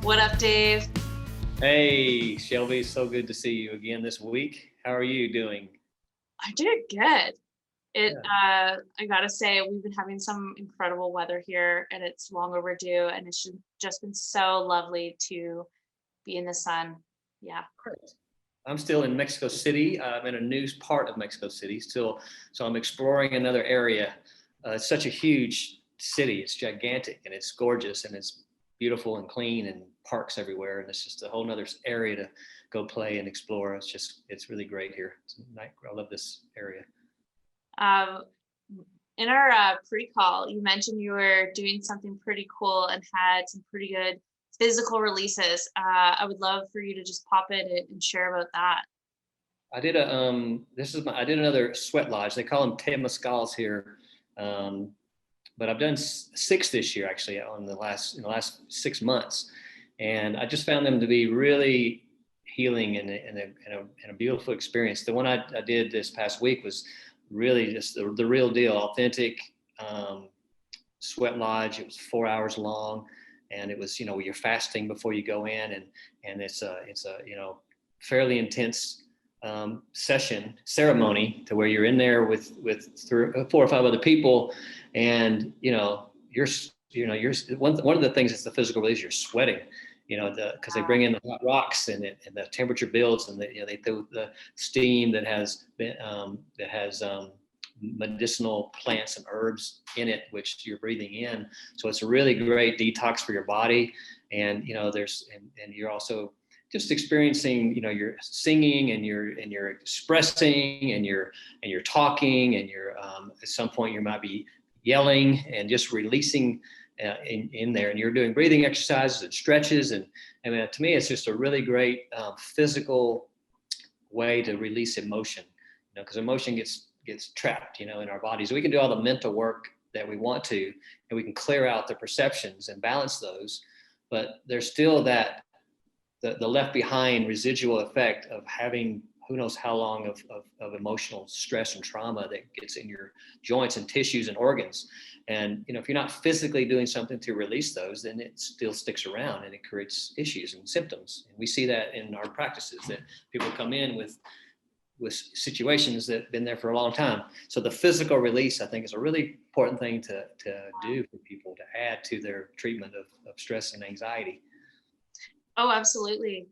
What up, Dave? Hey, Shelby, so good to see you again this week. How are you doing? I did good. Yeah, I gotta say, we've been having some incredible weather here, and it's long overdue, and it's just been so lovely to be in the sun. Yeah. great. I'm still in Mexico City. I'm in a new part of Mexico City still, so I'm exploring another area. It's such a huge city. It's gigantic and it's gorgeous and it's beautiful and clean and parks everywhere. And it's just a whole nother area to go play and explore. It's really great here. I love this area. Um, in our pre-call, you mentioned you were doing something pretty cool and had some pretty good physical releases. I would love for you to just pop in and share about that. I did another sweat lodge. They call them temazcals here. Um, but I've done six this year actually on the last 6 months, and I just found them to be really healing and a beautiful experience. The one I did this past week was really just the real deal, authentic um, sweat lodge. It was 4 hours long, and it was you're fasting before you go in, and it's a fairly intense session ceremony to where you're in there with 4 or 5 other people, and you're one of the things that's the physical release. You're sweating, because they bring in the hot rocks and the temperature builds, and they throw the steam that has medicinal plants and herbs in it, which you're breathing in. So it's a really great detox for your body, and you're also just experiencing, you're singing and you're expressing and you're talking and you're at some point you might be yelling and just releasing in there, and you're doing breathing exercises and stretches, and I mean, to me it's just a really great physical way to release emotion, because emotion gets trapped, in our bodies. We can do all the mental work that we want to, and we can clear out the perceptions and balance those, but there's still that the left behind residual effect of having who knows how long of emotional stress and trauma that gets in your joints and tissues and organs. And if you're not physically doing something to release those, then it still sticks around and it creates issues and symptoms. And we see that in our practices, that people come in with situations that have been there for a long time. So the physical release, I think, is a really important thing to do for people, to add to their treatment of stress and anxiety. Oh, absolutely.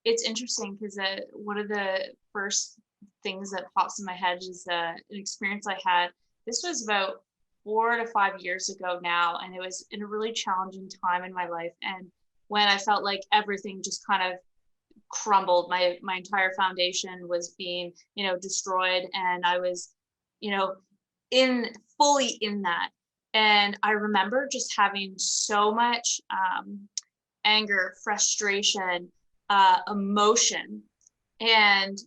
It's interesting because one of the first things that pops in my head is an experience I had. This was about 4 to 5 years ago now, and it was in a really challenging time in my life. And when I felt like everything just kind of crumbled, my entire foundation was being, destroyed, and I was, you know, in fully in that. And I remember just having so much anger, frustration, emotion, and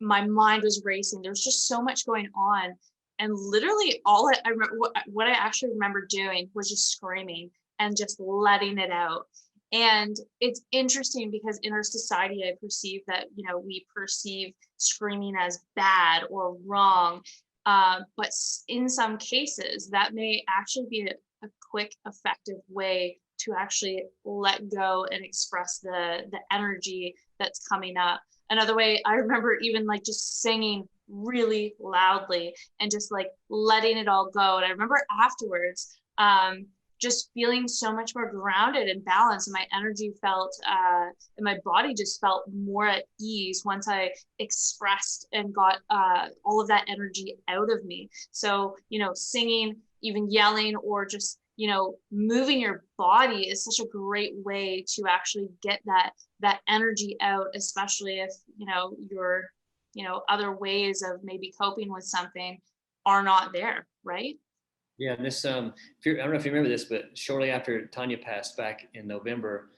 my mind was racing. There was just so much going on, and literally I remember what I actually remember doing was just screaming and just letting it out. And it's interesting because in our society, I perceive that we perceive screaming as bad or wrong, but in some cases, that may actually be a quick, effective way to actually let go and express the energy that's coming up. Another way, I remember even like just singing really loudly and just like letting it all go. And I remember afterwards, just feeling so much more grounded and balanced, and my energy felt and my body just felt more at ease once I expressed and got all of that energy out of me. So singing, even yelling, or just moving your body is such a great way to actually get that energy out, especially if your other ways of maybe coping with something are not there, right? Yeah, and this I don't know if you remember this, but shortly after Tanya passed back in November,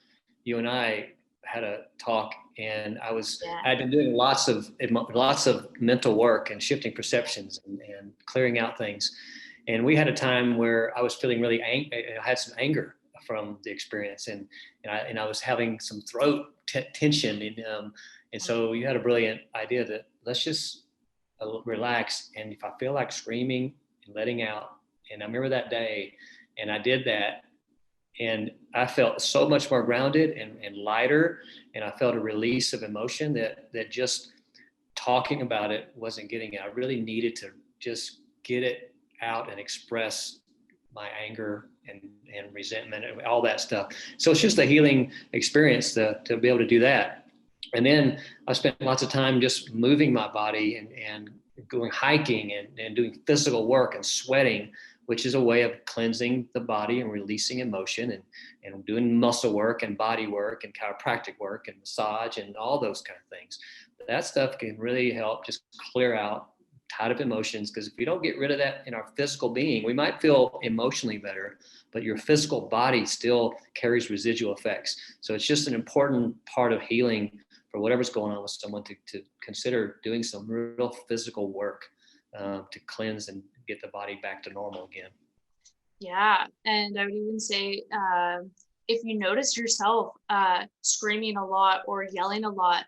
you and I had a talk, and Yeah. I'd been doing lots of mental work and shifting perceptions and clearing out things, and we had a time where I was feeling really I had some anger from the experience, and I was having some throat tension, and so you had a brilliant idea that let's just relax, and if I feel like screaming and letting out. And I remember that day, and I did that, And I felt so much more grounded and lighter. And I felt a release of emotion that just talking about it wasn't getting it. I really needed to just get it out and express my anger and resentment and all that stuff. So it's just a healing experience to be able to do that. And then I spent lots of time just moving my body and going hiking and doing physical work and sweating, which is a way of cleansing the body and releasing emotion, and doing muscle work and body work and chiropractic work and massage and all those kind of things. That stuff can really help just clear out tied up emotions, because if we don't get rid of that in our physical being, we might feel emotionally better, but your physical body still carries residual effects. So it's just an important part of healing for whatever's going on with someone to consider doing some real physical work to cleanse and get the body back to normal again. Yeah. And I would even say, if you notice yourself screaming a lot or yelling a lot,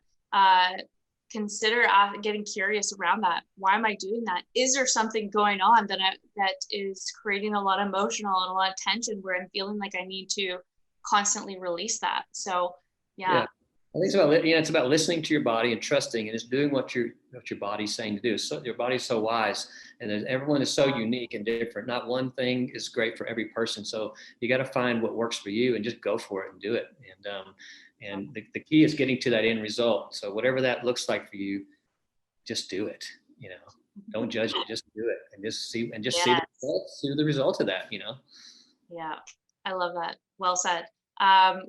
consider getting curious around that. Why am I doing that? Is there something going on that is creating a lot of emotional and a lot of tension where I'm feeling like I need to constantly release that? So yeah. I think it's about listening to your body and trusting, and just doing what your body's saying to do. So your body's so wise, and everyone is so unique and different. Not one thing is great for every person. So you got to find what works for you and just go for it and do it. And the key is getting to that end result. So whatever that looks like for you, just do it. Don't judge it, just do it, and just see see the result of that. Yeah, I love that. Well said.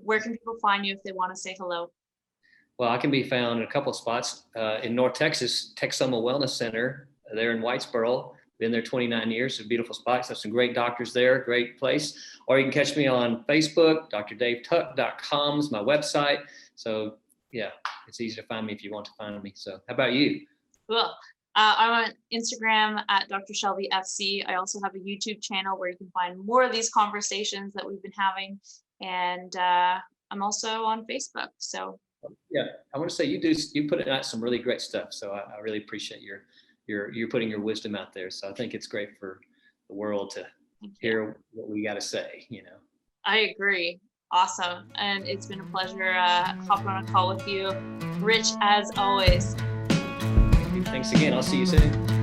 Where can people find you if they want to say hello? Well, I can be found in a couple of spots in North Texas, Texoma Wellness Center. They're in Whitesboro. Been there 29 years. It's a beautiful spot. So some great doctors there, great place. Or you can catch me on Facebook. DrDaveTuck.com is my website. So yeah, it's easy to find me if you want to find me. So how about you? Cool. I'm on Instagram at Dr. Shelby FC. I also have a YouTube channel where you can find more of these conversations that we've been having. And I'm also on Facebook. So yeah, I want to say you put out some really great stuff. So I really appreciate you're putting your wisdom out there. So I think it's great for the world to hear what we got to say. I agree. Awesome. And it's been a pleasure hopping on a call with you. Rich, as always. Thanks again. I'll see you soon.